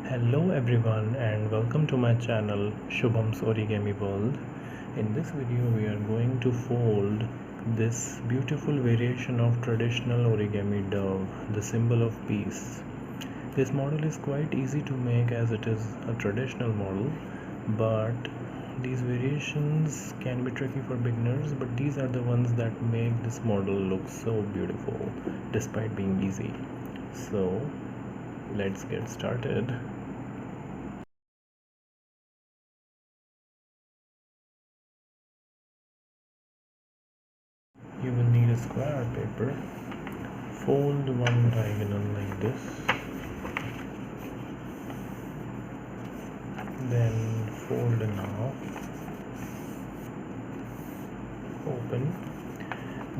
Hello everyone and welcome to my channel Shubham's Origami World. In this video we are going to fold this beautiful variation of traditional origami dove, the symbol of peace. This model is quite easy to make as it is a traditional model, but these variations can be tricky for beginners, but these are the ones that make this model look so beautiful despite being easy. So let's get started. You will need a square paper. Fold one diagonal like this, then fold in half, open.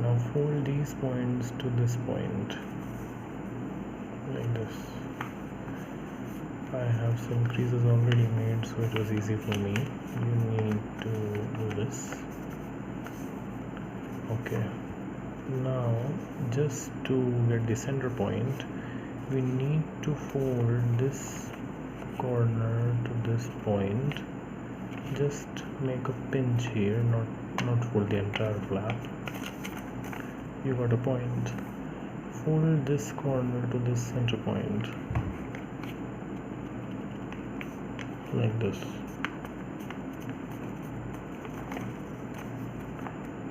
Now fold these points to this point like this. I have some creases already made, so it was easy for me. You need to do this. Okay, now just to get the center point, we need to fold this corner to this point. Just make a pinch here, not fold the entire flap. You got a point. Fold this corner to this center point like this.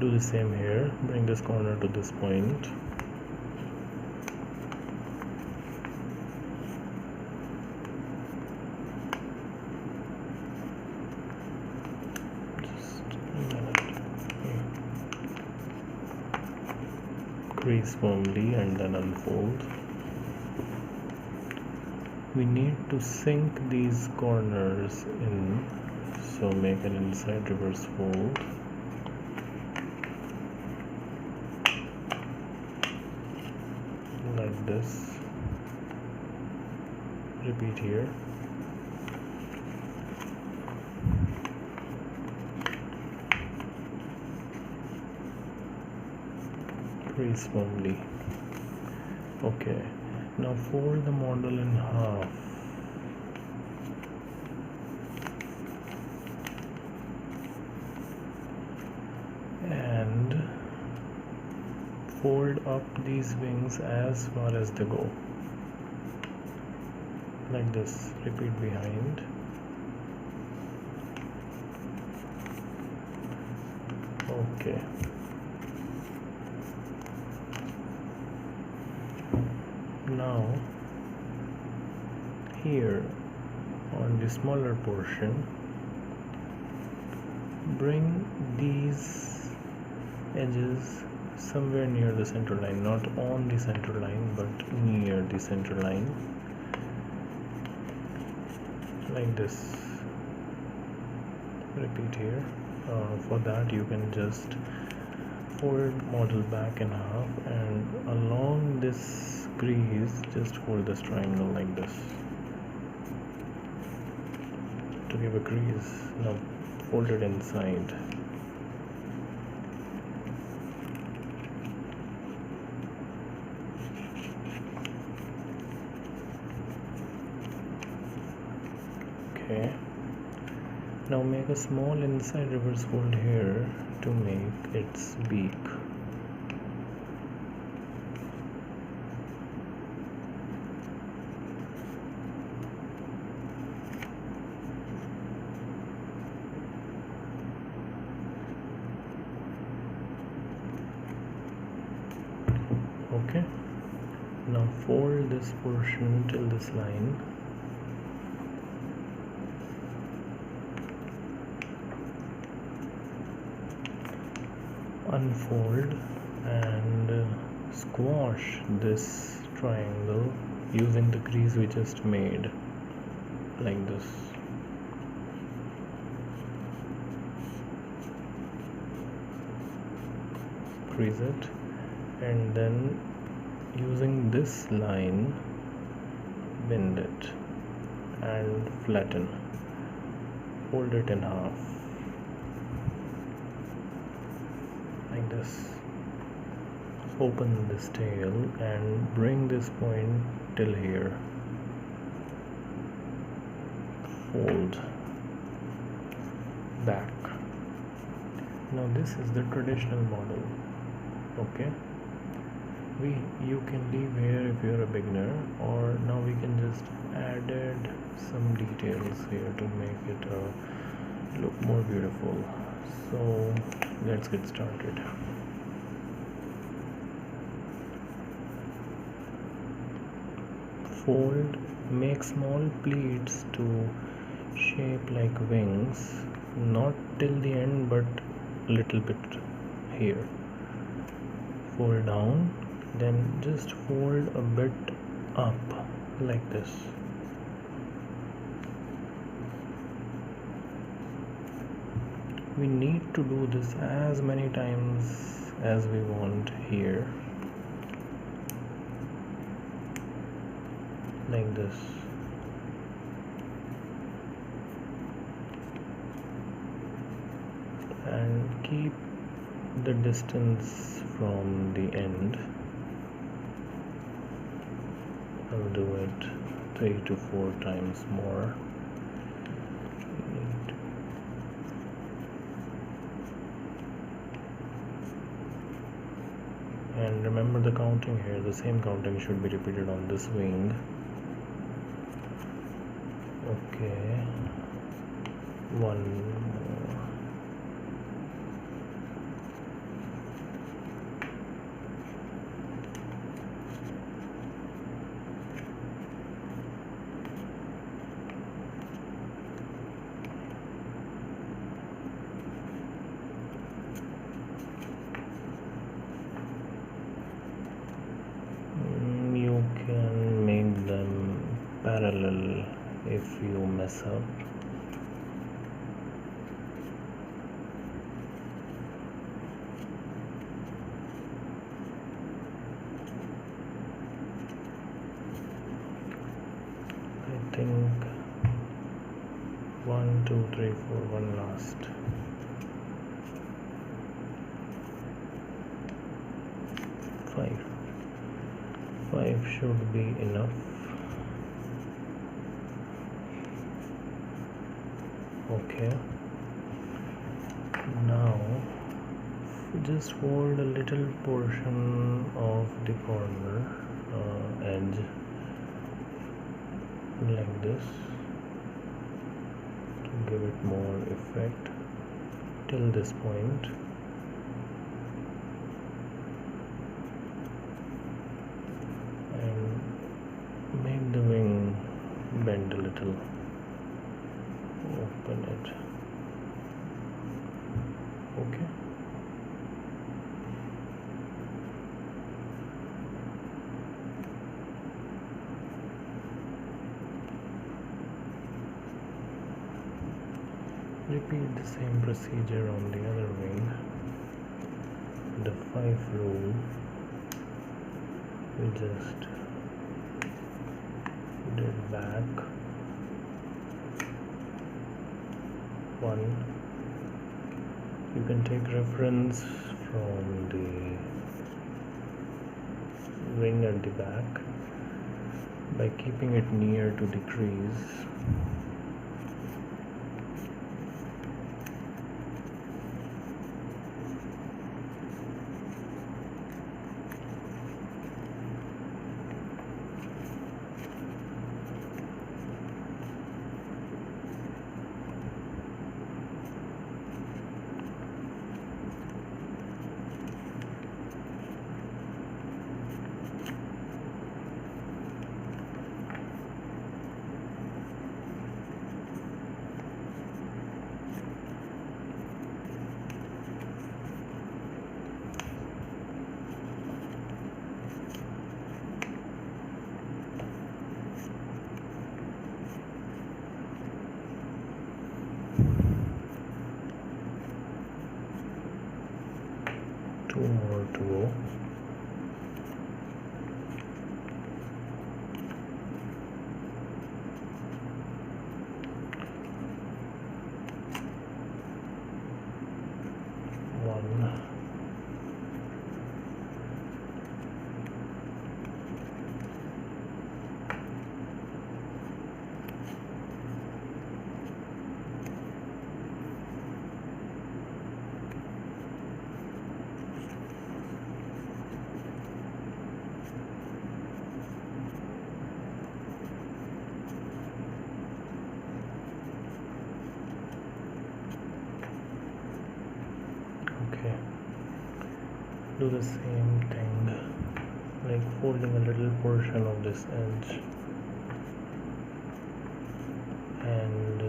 Do the same here. Bring this corner to this point. Just a minute. Crease firmly and then unfold. We need to sink these corners in, so make an inside reverse fold. Like this. Repeat here. Crease firmly. Okay, now fold the model in half. And fold up these wings as far as they go. Like this. Repeat behind. Okay. Now here on the smaller portion, bring these edges somewhere near the center line, not on the center line but near the center line, like this. Repeat here. For that you can just fold model back in half, and along this crease just fold this triangle like this to give a crease. Now fold it inside. Okay, now make a small inside reverse fold here to make its beak. Okay, now fold this portion till this line. Unfold and squash this triangle using the crease we just made, like this. Crease it, and then using this line bend it and flatten. Fold it in half like this. Open this tail and bring this point till here. fold back. Now this is the traditional model. Okay, you can leave here if you're a beginner, or now we can just added some details here to make it look more beautiful. So let's get started. Fold, make small pleats to shape like wings, not till the end but little bit here. Fold down, then just fold a bit up like this. We need to do this as many times as we want here, like this. And keep the distance from the end. I'll do it 3 to 4 times more. And remember the counting here, the same counting should be repeated on this wing. Okay, one more. You can make them parallel if you mess up. I think 1, 2, 3, 4, one last. Five should be enough. Okay, now just fold a little portion of the corner edge like this to give it more effect till this point. And make the wing bend a little. Open it. Okay. Repeat the same procedure on the other wing. The 5 rule. We just did back. 1. You can take reference from the wing at the back by keeping it near to the crease. do the same thing, like folding a little portion of this edge and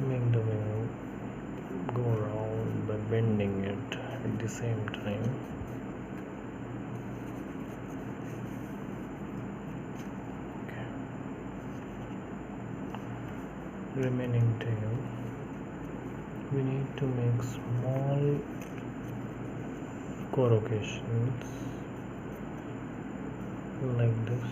make the wing go around by bending it at the same time. Okay. Remaining tail, we need to make small corrugations like this.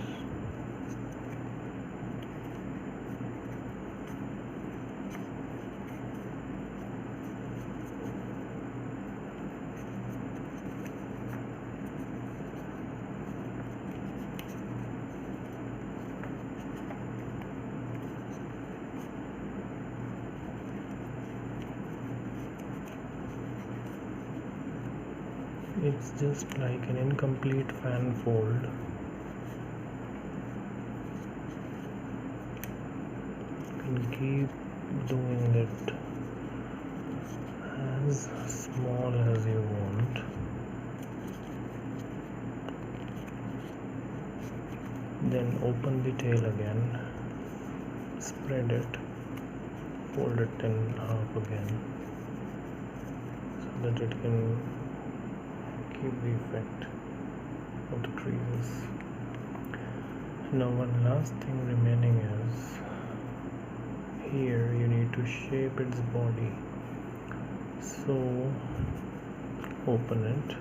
It's just like an incomplete fan fold. You can keep doing it as small as you want. Then open the tail again, spread it, fold it in half again so that it can keep the effect of the creases. Now one last thing remaining is here you need to shape its body. So open it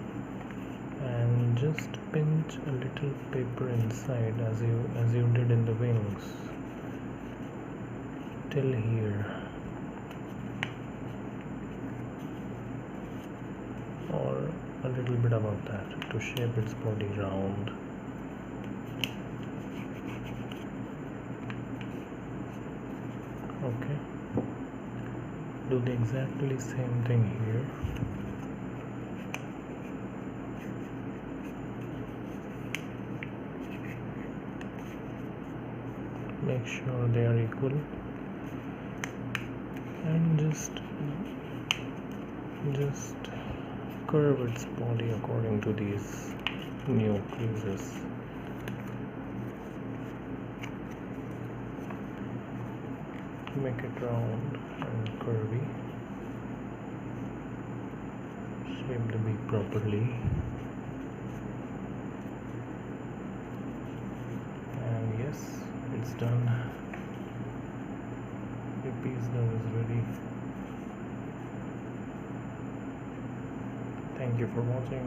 and just pinch a little paper inside as you did in the wings till here, or a little bit above that, to shape its body round. Okay, do the exactly same thing here. Make sure they are equal and just curve its body according to these new creases. Make it round and curvy. Shape the beak properly. And yes, it's done. The piece dove is ready. Thank you for watching.